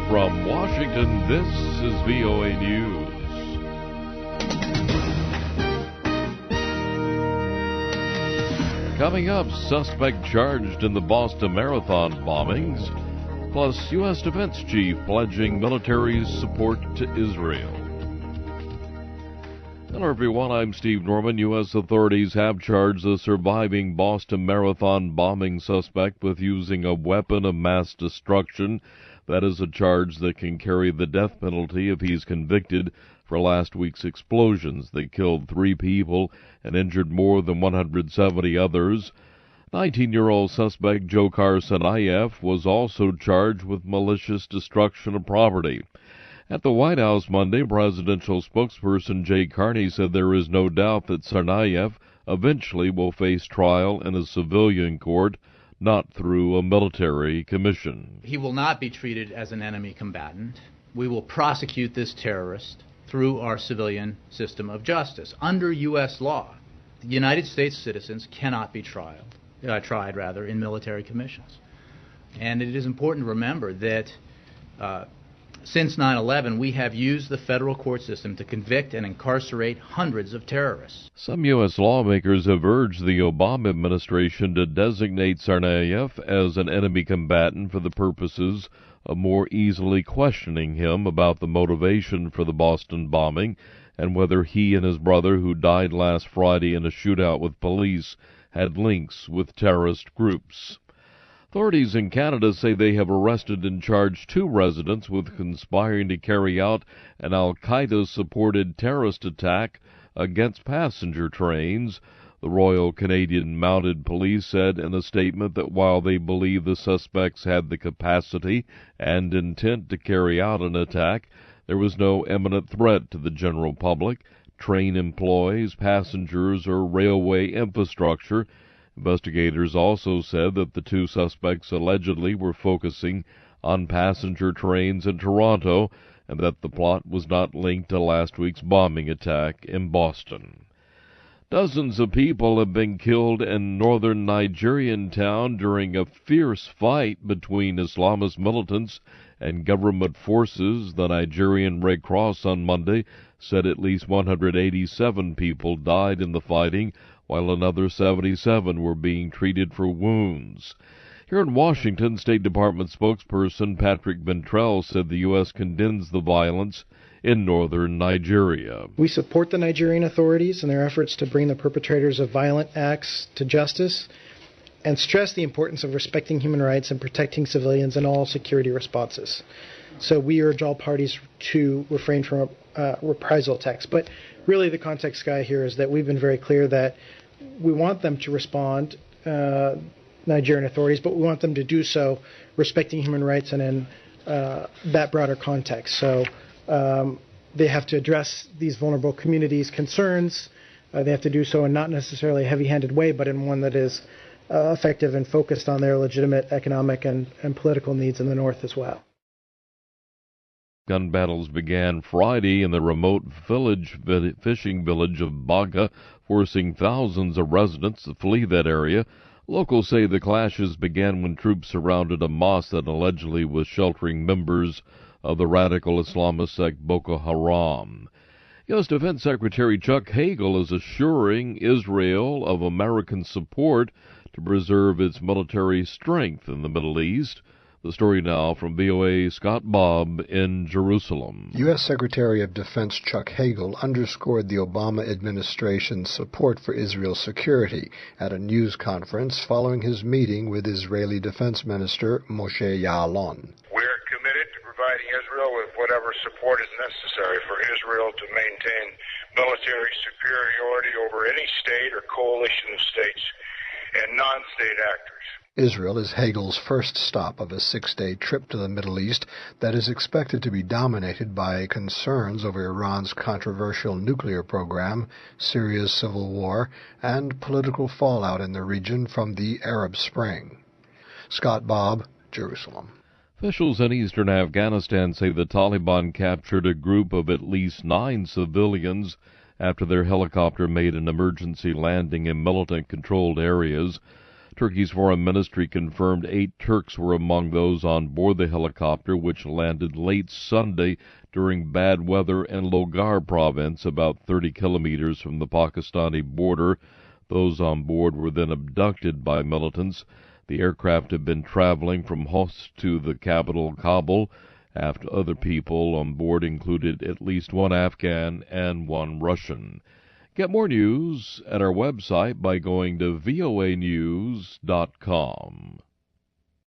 From Washington, this is VOA News. Coming up, suspect charged in the Boston Marathon bombings, plus U.S. Defense Chief pledging military support to Israel. Hello everyone, I'm Steve Norman. U.S. authorities have charged the surviving Boston Marathon bombing suspect with using a weapon of mass destruction. That is a charge that can carry the death penalty if he's convicted for last week's explosions that killed 3 people and injured more than 170 others. 19-year-old suspect Dzhokhar Tsarnaev was also charged with malicious destruction of property. At the White House Monday, presidential spokesperson Jay Carney said there is no doubt that Tsarnaev eventually will face trial in a civilian court, not through a military commission. He will not be treated as an enemy combatant. We will prosecute this terrorist through our civilian system of justice. Under U.S. law, the United States citizens cannot be tried in military commissions. And it is important to remember that since 9/11, we have used the federal court system to convict and incarcerate hundreds of terrorists. Some U.S. lawmakers have urged the Obama administration to designate Tsarnaev as an enemy combatant for the purposes of more easily questioning him about the motivation for the Boston bombing and whether he and his brother, who died last Friday in a shootout with police, had links with terrorist groups. Authorities in Canada say they have arrested and charged 2 residents with conspiring to carry out an al-Qaeda-supported terrorist attack against passenger trains. The Royal Canadian Mounted Police said in a statement that while they believe the suspects had the capacity and intent to carry out an attack, there was no imminent threat to the general public, train employees, passengers, or railway infrastructure. Investigators also said that the 2 suspects allegedly were focusing on passenger trains in Toronto and that the plot was not linked to last week's bombing attack in Boston. Dozens of people have been killed in northern Nigerian town during a fierce fight between Islamist militants and government forces. The Nigerian Red Cross on Monday said at least 187 people died in the fighting, while another 77 were being treated for wounds. Here in Washington, State Department spokesperson Patrick Ventrell said the U.S. condemns the violence in northern Nigeria. We support the Nigerian authorities in their efforts to bring the perpetrators of violent acts to justice and stress the importance of respecting human rights and protecting civilians in all security responses. So we urge all parties to refrain from reprisal attacks. But really the context, Guy, here is that we've been very clear that we want them to respond, Nigerian authorities, but we want them to do so respecting human rights and in that broader context. So they have to address these vulnerable communities' concerns. They have to do so in not necessarily a heavy-handed way, but in one that is effective and focused on their legitimate economic and political needs in the north as well. Gun battles began Friday in the remote fishing village of Baga, forcing thousands of residents to flee that area. Locals say the clashes began when troops surrounded a mosque that allegedly was sheltering members of the radical Islamist sect Boko Haram. U.S. Defense Secretary Chuck Hagel is assuring Israel of American support to preserve its military strength in the Middle East. The story now from VOA Scott Bobb in Jerusalem. U.S. Secretary of Defense Chuck Hagel underscored the Obama administration's support for Israel's security at a news conference following his meeting with Israeli Defense Minister Moshe Ya'alon. We're committed to providing Israel with whatever support is necessary for Israel to maintain military superiority over any state or coalition of states and non-state actors. Israel is Hagel's first stop of a 6-day trip to the Middle East that is expected to be dominated by concerns over Iran's controversial nuclear program, Syria's civil war, and political fallout in the region from the Arab Spring. Scott Bobb, Jerusalem. Officials in eastern Afghanistan say the Taliban captured a group of at least 9 civilians after their helicopter made an emergency landing in militant-controlled areas. Turkey's foreign ministry confirmed 8 Turks were among those on board the helicopter, which landed late Sunday during bad weather in Logar province, about 30 kilometers from the Pakistani border. Those on board were then abducted by militants. The aircraft had been traveling from Homs to the capital, Kabul, after other people on board included at least 1 Afghan and 1 Russian. Get more news at our website by going to voanews.com.